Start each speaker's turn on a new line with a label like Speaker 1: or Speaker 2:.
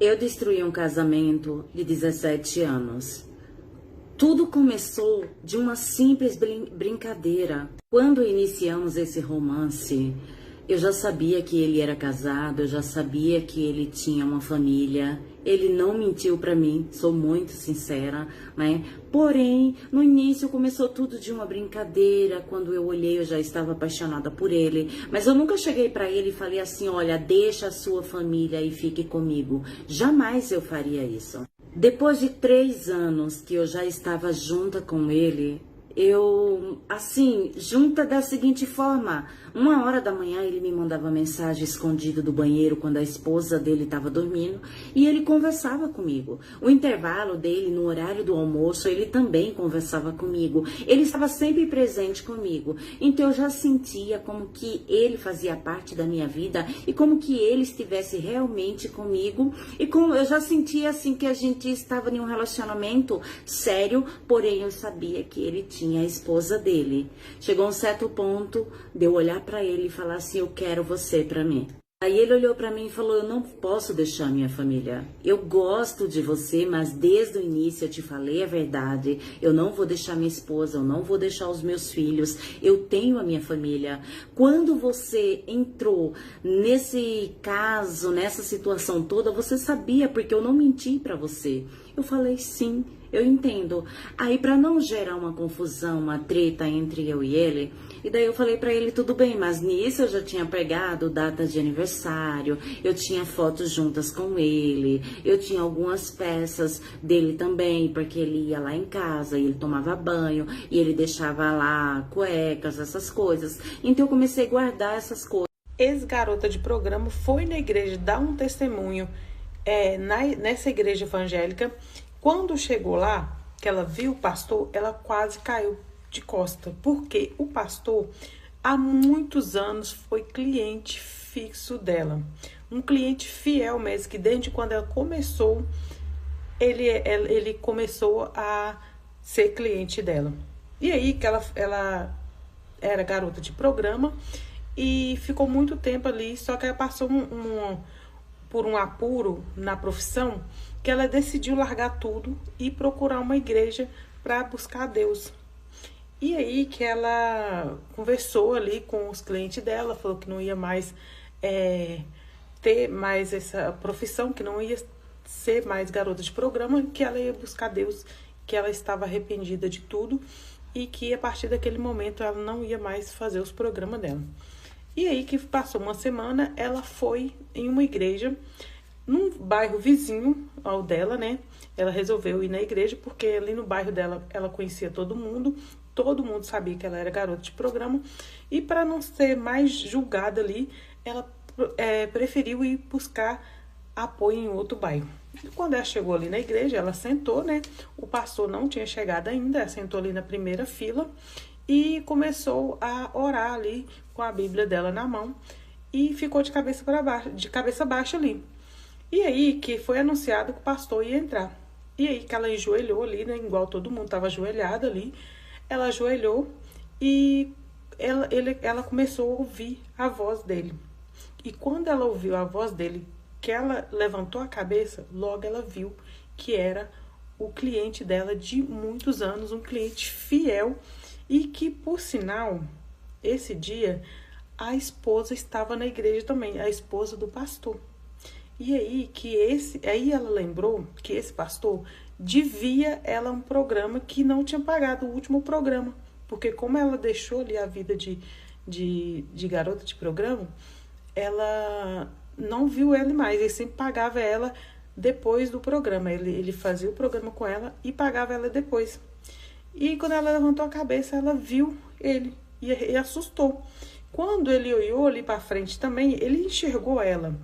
Speaker 1: Eu destruí um casamento de 17 anos. Tudo começou de uma simples brincadeira. Quando iniciamos esse romance, eu já sabia que ele era casado, eu já sabia que ele tinha uma família. Ele não mentiu pra mim, sou muito sincera, né? Porém, no início começou tudo de uma brincadeira. Quando eu olhei, eu já estava apaixonada por ele. Mas eu nunca cheguei pra ele e falei assim, olha, deixa a sua família e fique comigo. Jamais eu faria isso. Depois de 3 anos que eu já estava junta com ele, junta da seguinte forma: 1 hora da manhã ele me mandava mensagem escondido do banheiro quando a esposa dele estava dormindo e ele conversava comigo. O intervalo dele, no horário do almoço, ele também conversava comigo. Ele estava sempre presente comigo. Então eu já sentia como que ele fazia parte da minha vida e como que ele estivesse realmente comigo. E como eu já sentia assim que a gente estava em um relacionamento sério, porém eu sabia que ele tinha a esposa dele. Chegou um certo ponto de eu olhar para ele e falar assim, eu quero você para mim. Aí ele olhou para mim e falou, eu não posso deixar minha família. Eu gosto de você, mas desde o início eu te falei a verdade. Eu não vou deixar minha esposa, eu não vou deixar os meus filhos. Eu tenho a minha família. Quando você entrou nesse caso, nessa situação toda, você sabia, porque eu não menti para você. Eu falei sim. Eu entendo. Aí, para não gerar uma confusão, uma treta entre eu e ele, e daí eu falei pra ele, tudo bem, mas nisso eu já tinha pegado data de aniversário, eu tinha fotos juntas com ele, eu tinha algumas peças dele também, porque ele ia lá em casa e ele tomava banho, e ele deixava lá cuecas, essas coisas. Então eu comecei a guardar essas coisas.
Speaker 2: Ex-garota de programa foi na igreja dar um testemunho nessa igreja evangélica. Quando chegou lá, que ela viu o pastor, ela quase caiu de costa, porque o pastor há muitos anos foi cliente fixo dela, um cliente fiel mesmo, que desde quando ela começou, ele começou a ser cliente dela. E aí que ela era garota de programa e ficou muito tempo ali, só que ela passou por um apuro na profissão, que ela decidiu largar tudo e procurar uma igreja para buscar a Deus. E aí que ela conversou ali com os clientes dela, falou que não ia mais ter mais essa profissão, que não ia ser mais garota de programa, que ela ia buscar Deus, que ela estava arrependida de tudo e que a partir daquele momento ela não ia mais fazer os programas dela. E aí que passou uma semana, ela foi em uma igreja, num bairro vizinho ao dela, né? Ela resolveu ir na igreja, porque ali no bairro dela, ela conhecia todo mundo sabia que ela era garota de programa, e para não ser mais julgada ali, ela preferiu ir buscar apoio em outro bairro. E quando ela chegou ali na igreja, ela sentou, né? O pastor não tinha chegado ainda, ela sentou ali na primeira fila, e começou a orar ali com a Bíblia dela na mão e ficou de cabeça baixa ali. E aí que foi anunciado que o pastor ia entrar. E aí que ela ajoelhou ali, né, igual todo mundo estava ajoelhado ali. Ela ajoelhou e ela começou a ouvir a voz dele. E quando ela ouviu a voz dele, que ela levantou a cabeça, logo ela viu que era o cliente dela de muitos anos, um cliente fiel. E que, por sinal, esse dia, a esposa estava na igreja também, a esposa do pastor. E aí ela lembrou que esse pastor devia ela um programa que não tinha pagado, o último programa. Porque como ela deixou ali a vida de garota de programa, ela não viu ele mais, ele sempre pagava ela depois do programa. Ele fazia o programa com ela e pagava ela depois. E quando ela levantou a cabeça, ela viu ele e assustou. Quando ele olhou ali para frente também, ele enxergou ela.